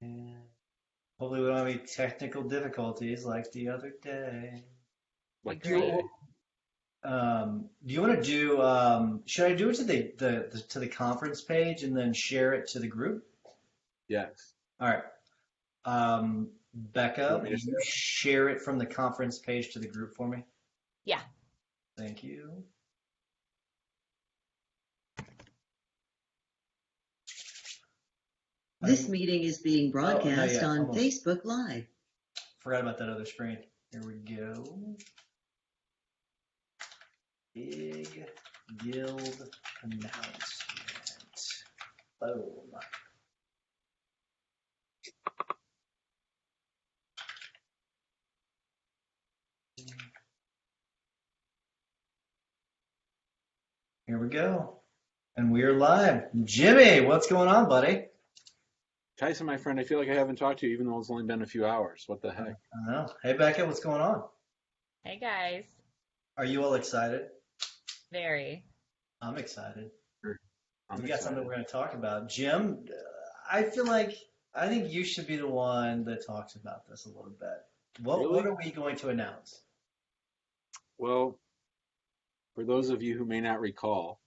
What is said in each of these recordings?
And hopefully we don't have any technical difficulties like the other day. Like Do you, today. do you want to do, should I do it to to the conference page and then share it to the group? Yes. All right. You Becca, want me will to share? you share it from the conference page to the group for me? Yeah. Thank you. This meeting is being Oh, not broadcast yet. on Almost. Facebook Live. Forgot about that other screen. Here we go. Big guild announcement. Boom. Here we go. And we are live. Jimmy, what's going on, buddy? Tyson, my friend, I feel like I haven't talked to you even though it's only been a few hours. What the heck? I know. Hey, Becca, what's going on? Hey guys. Are you all excited? Very. I'm excited. I'm We got excited. something we're going to talk about. Jim, I think you should be the one that talks about this a little bit. What Really? are we going to announce? Well, for those of you who may not recall,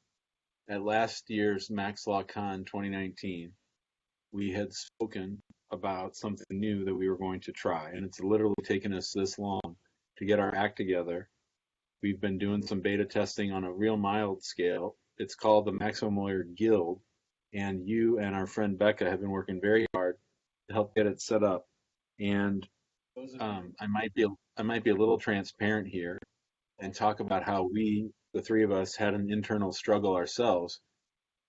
at last year's MaxLawCon 2019, we had spoken about something new that we were going to try, and it's literally taken us this long to get our act together. We've been doing some beta testing on a real mild scale. It's called the Maximum Lawyer Guild, and you and our friend Becca have been working very hard to help get it set up. And I might be a little transparent here and talk about how we, the three of us, had an internal struggle ourselves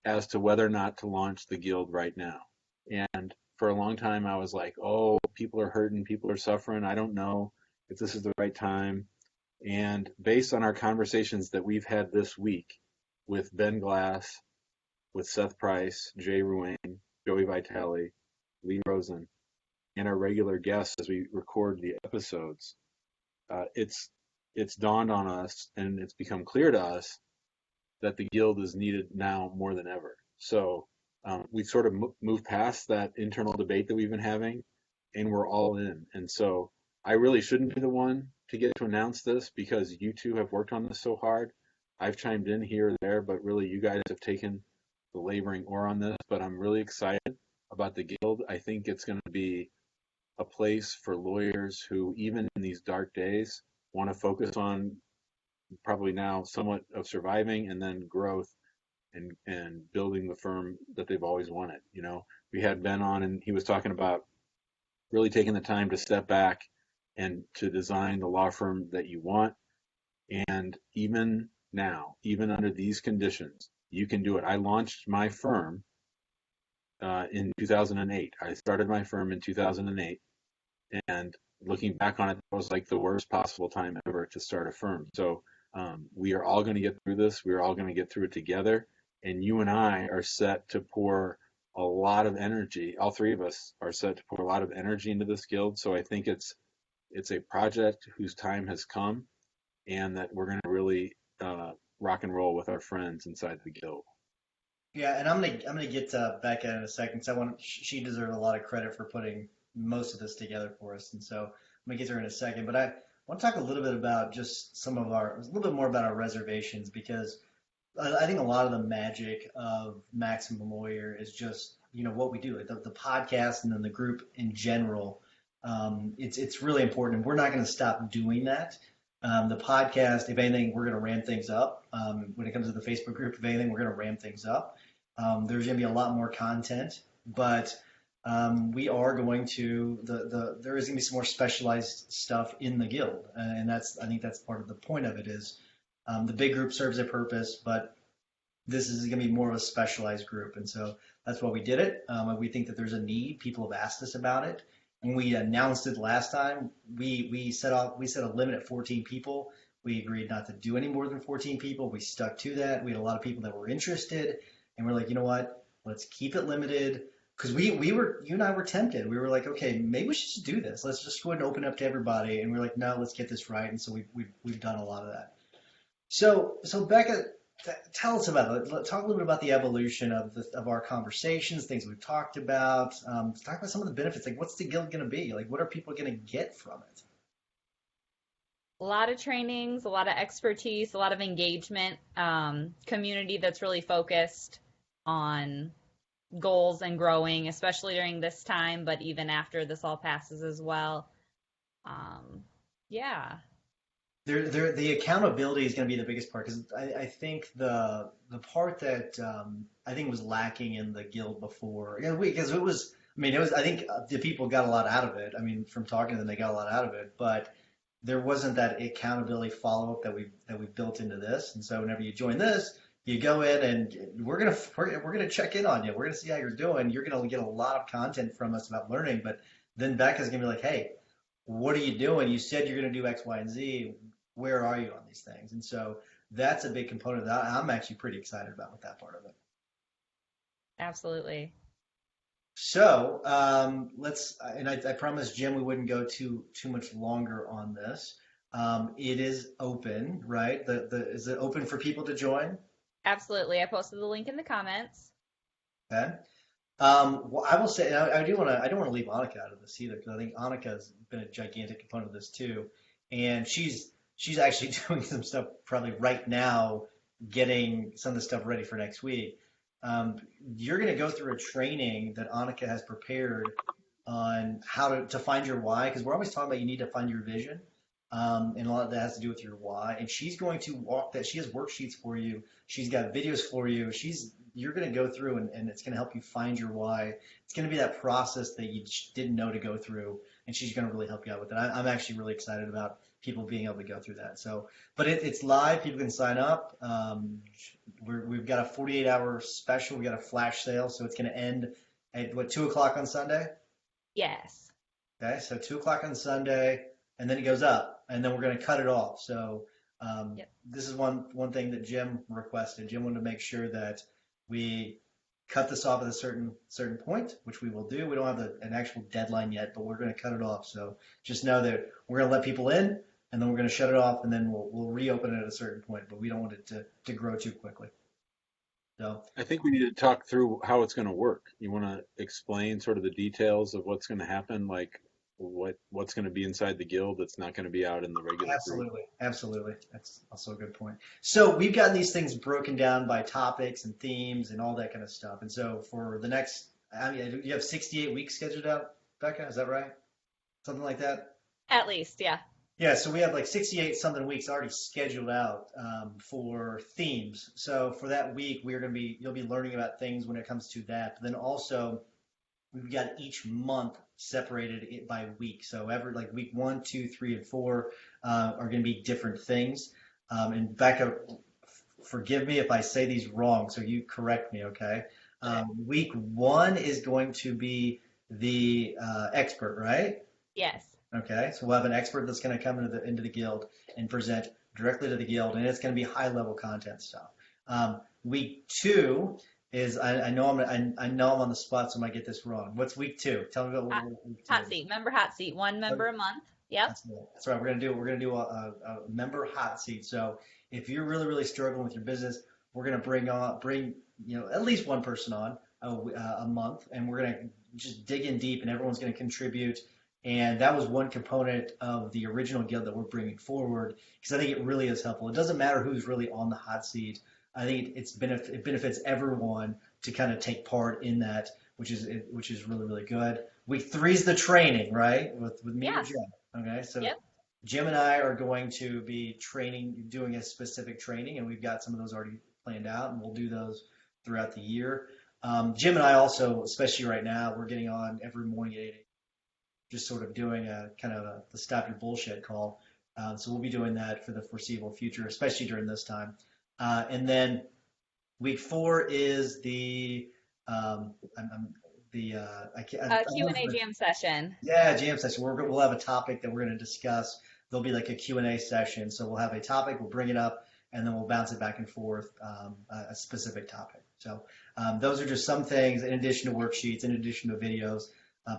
as to whether or not to launch the guild right now. And for a long time, I was like, oh, people are hurting, people are suffering. I don't know if this is the right time. And based on our conversations that we've had this week with Ben Glass, with Seth Price, Jay Ruane, Joey Vitale, Lee Rosen, and our regular guests as we record the episodes, it's dawned on us and it's become clear to us that the guild is needed now more than ever. So we sort of moved past that internal debate that we've been having, and we're all in. And so I really shouldn't be the one to get to announce this because you two have worked on this so hard. I've chimed in here or there, but really you guys have taken the laboring oar on this. But I'm really excited about the guild. I think it's going to be a place for lawyers who, even in these dark days, want to focus on probably now somewhat of surviving and then growth and building the firm that they've always wanted. You know, we had Ben on and he was talking about really taking the time to step back and to design the law firm that you want. And even now, even under these conditions, you can do it. I launched my firm in 2008. I started my firm in 2008, and looking back on it, it was like the worst possible time ever to start a firm. So we are all going to get through this. We are all going to get through it together. And you and I are set to pour a lot of energy. All three of us are set to pour a lot of energy into this guild. So I think it's a project whose time has come, and that we're going to really rock and roll with our friends inside the guild. Yeah, and I'm gonna get to Becca in a second. So she deserves a lot of credit for putting most of this together for us, and so I'm gonna get to her in a second. But I want to talk a little bit about just a little bit more about our reservations because I think a lot of the magic of Maximum Lawyer is just what we do, the podcast and then the group in general. It's really important, and we're not going to stop doing that. The podcast, if anything, we're going to ramp things up. When it comes to the Facebook group, if anything, we're going to ramp things up. There's going to be a lot more content, but we are going to there is going to be some more specialized stuff in the guild, and I think that's part of the point of it is the big group serves a purpose, but this is going to be more of a specialized group, and so that's why we did it. We think that there's a need. People have asked us about it. When we announced it last time, we set a limit at 14 people. We agreed not to do any more than 14 people. We stuck to that. We had a lot of people that were interested, and we're like, you know what? Let's keep it limited because you and I were tempted. We were like, okay, maybe we should just do this. Let's just go ahead and open up to everybody. And we're like, no, let's get this right. And so we've done a lot of that. So Becca, tell us about it. Talk a little bit about the evolution of our conversations, things we've talked about. Talk about some of the benefits. Like, what's the guild going to be? Like, what are people going to get from it? A lot of trainings, a lot of expertise, a lot of engagement, community that's really focused on goals and growing, especially during this time, but even after this all passes as well. Yeah, The accountability is going to be the biggest part because I think the part that I think was lacking in the guild before, because it was, I mean, it was, I think the people got a lot out of it. I mean, from talking to them, they got a lot out of it, but there wasn't that accountability follow up that we built into this. And so whenever you join this, you go in and we're gonna check in on you. We're gonna see how you're doing. You're gonna get a lot of content from us about learning, but then Becca's gonna be like, hey, what are you doing? You said you're gonna do X, Y, and Z. Where are you on these things? And so that's a big component of that. I'm actually pretty excited about with that part of it. absolutely. So and I promised Jim we wouldn't go too much longer on this. It is open, right? Is it open for people to join? Absolutely. I posted the link in the comments. Okay. Well, I will say, and I don't want to leave Annika out of this either, because I think Annika has been a gigantic component of this too, and she's actually doing some stuff probably right now, getting some of the stuff ready for next week. You're going to go through a training that Annika has prepared on how to find your why, because we're always talking about you need to find your vision, and a lot of that has to do with your why. And she's going to walk that. She has worksheets for you. She's got videos for you. You're going to go through and it's going to help you find your why. It's going to be that process that you didn't know to go through, and she's going to really help you out with it. I'm actually really excited about people being able to go through that. So, but it's live. People can sign up. We've got a 48-hour special. We got a flash sale, so it's going to end at what, 2 o'clock on Sunday? Yes. Okay, so 2 o'clock on Sunday, and then it goes up, and then we're going to cut it off. So Yep. this is one thing that Jim requested. Jim wanted to make sure that we cut this off at a certain point, which we will do. We don't have an actual deadline yet, but we're going to cut it off. So just know that we're going to let people in, and then we're going to shut it off, and then we'll reopen it at a certain point. But we don't want it to grow too quickly. So I think we need to talk through how it's going to work. You want to explain sort of the details of what's going to happen, like what's going to be inside the guild that's not going to be out in the regular group. absolutely, that's also a good point. So we've got these things broken down by topics and themes and all that kind of stuff. And so for the next, I mean, you have 68 weeks scheduled out, Becca. Is that right? Something like that. At least, yeah. Yeah, so we have like 68 something weeks already scheduled out for themes. So for that week, you'll be learning about things when it comes to that. But then also, we've got each month separated by week. So every like week 1, 2, 3, and 4 are going to be different things. And Becca, forgive me if I say these wrong, so you correct me, okay? Week 1 is going to be the expert, right? Yes. Okay, so we'll have an expert that's going to come into the guild and present directly to the guild, and it's going to be high level content stuff. Week 2 is I know I'm on the spot, so I might get this wrong. What's week 2? Tell me about what week 2 Hot is. seat, member hot seat, one member a month. Yep. That's right. We're gonna do a member hot seat. So if you're really struggling with your business, we're gonna bring at least one person on a month, and we're gonna just dig in deep, and everyone's gonna contribute. And that was one component of the original guild that we're bringing forward, because I think it really is helpful. It doesn't matter who's really on the hot seat. I think it benefits everyone to kind of take part in that, which is really good. Week 3 is the training, right? With me and Yes. Jim. Okay, so Yep. Jim and I are going to be doing a specific training, and we've got some of those already planned out, and we'll do those throughout the year. Jim and I also, especially right now, we're getting on every morning at 8 a.m. Just sort of doing a kind of the stop your bullshit call. So we'll be doing that for the foreseeable future, especially during this time. And then week 4 is the Q&A jam session. yeah, jam session. We'll have a topic that we're going to discuss. There'll be like a Q&A session. So we'll have a topic, we'll bring it up, and then we'll bounce it back and forth, a specific topic. So those are just some things in addition to worksheets, in addition to videos.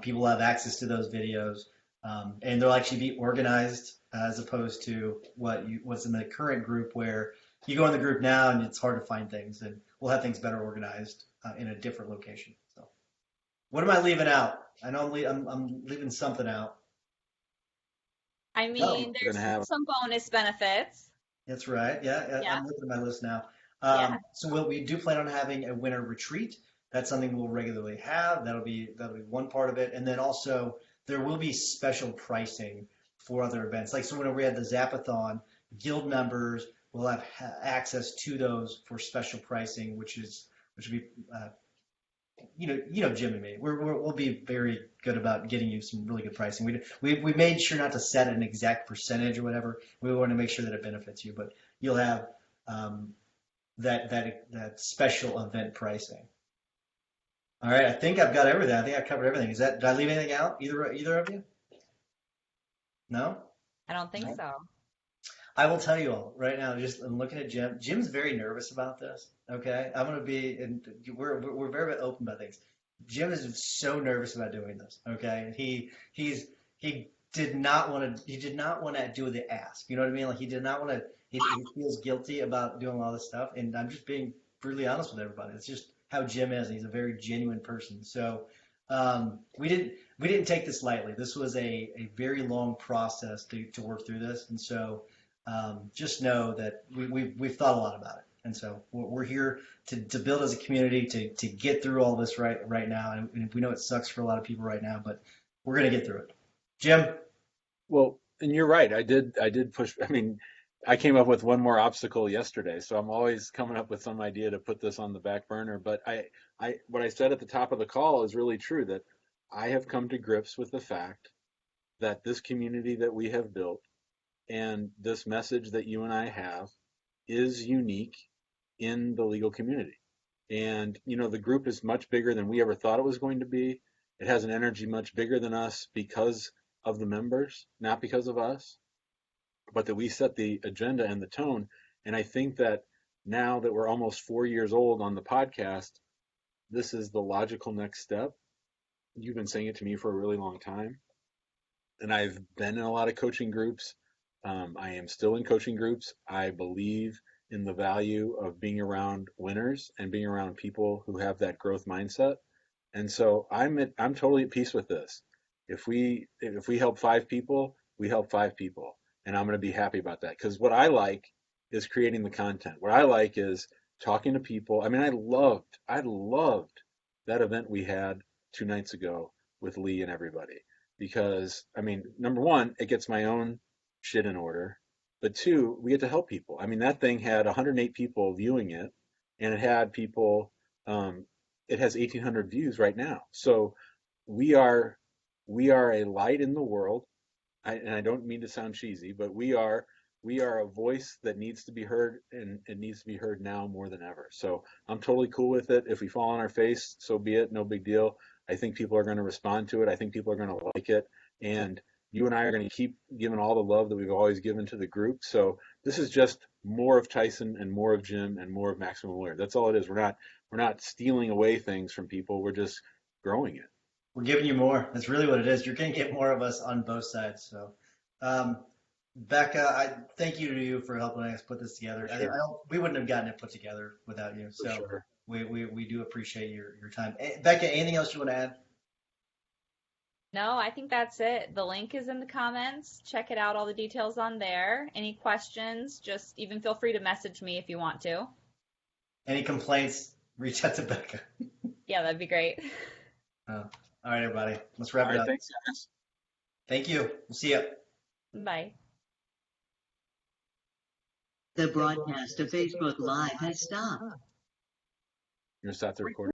People will have access to those videos, and they'll actually be organized as opposed to what's in the current group where you go in the group now and it's hard to find things, and we'll have things better organized in a different location. So, what am I leaving out? I know I'm leaving something out. I Oh, mean, We're there's going to have, some bonus benefits. that's right. Yeah, Yeah, I'm looking at my list now. yeah. So we do plan on having a winter retreat. That's something we'll regularly have. That'll be one part of it, and then also there will be special pricing for other events. Like so, when we had the Zapathon, guild members will have access to those for special pricing, which would be Jim and me. We'll be very good about getting you some really good pricing. We made sure not to set an exact percentage or whatever. We want to make sure that it benefits you, but you'll have um, that special event pricing. All right, I think I've got everything. I think I covered everything. Did I leave anything out? Either of you? No? I don't think No? so. I will tell you all right now. Just I'm looking at Jim. Jim's very nervous about this. Okay, I'm gonna be, and we're very open about things. Jim is so nervous about doing this. Okay, he did not want to do the ask. You know what I mean? Like he did not want to. He feels guilty about doing all this stuff, and I'm just being brutally honest with everybody. It's just how Jim is. He's a very genuine person. So we didn't take this lightly. This was a very long process to work through this, and so just know that we've thought a lot about it. And so we're here to build as a community to get through all this right now. And we know it sucks for a lot of people right now, but we're going to get through it. Jim? well, and you're right. I did push. I mean, I came up with one more obstacle yesterday, so I'm always coming up with some idea to put this on the back burner. But what I said at the top of the call is really true, that I have come to grips with the fact that this community that we have built and this message that you and I have is unique in the legal community. And, the group is much bigger than we ever thought it was going to be. It has an energy much bigger than us because of the members, not because of us, but that we set the agenda and the tone. And I think that now that we're almost 4 years old on the podcast, this is the logical next step. You've been saying it to me for a really long time. And I've been in a lot of coaching groups. I am still in coaching groups. I believe in the value of being around winners and being around people who have that growth mindset. And so I'm totally at peace with this. If we help 5 people, we help 5 people, and I'm going to be happy about that, because what I like is creating the content. What I like is talking to people. I mean, I loved that event we had 2 nights ago with Lee and everybody, because I mean, number one, it gets my own shit in order, but two, we get to help people. I mean, that thing had 108 people viewing it, and it had people. It has 1,800 views right now. So we are a light in the world. And I don't mean to sound cheesy, but we are a voice that needs to be heard, and it needs to be heard now more than ever. So I'm totally cool with it. If we fall on our face, so be it. No big deal. I think people are going to respond to it. I think people are going to like it. And you and I are going to keep giving all the love that we've always given to the group. So this is just more of Tyson and more of Jim and more of Maximum Lawyer. That's all it is. We're not stealing away things from people. We're just growing it. We're giving you more. That's really what it is. You're going to get more of us on both sides. So, Becca, I thank you for helping us put this together. Sure. We wouldn't have gotten it put together without you. For So sure. we do appreciate your time. Becca, anything else you want to add? No, I think that's it. The link is in the comments. Check it out, all the details on there. Any questions, just even feel free to message me if you want to. Any complaints, reach out to Becca. Yeah, that'd be great. All right, everybody. Let's All wrap it right. up. Thanks, guys. Thank you. We'll see you. Bye. The broadcast of Facebook Live has stopped. You're going to stop the recording.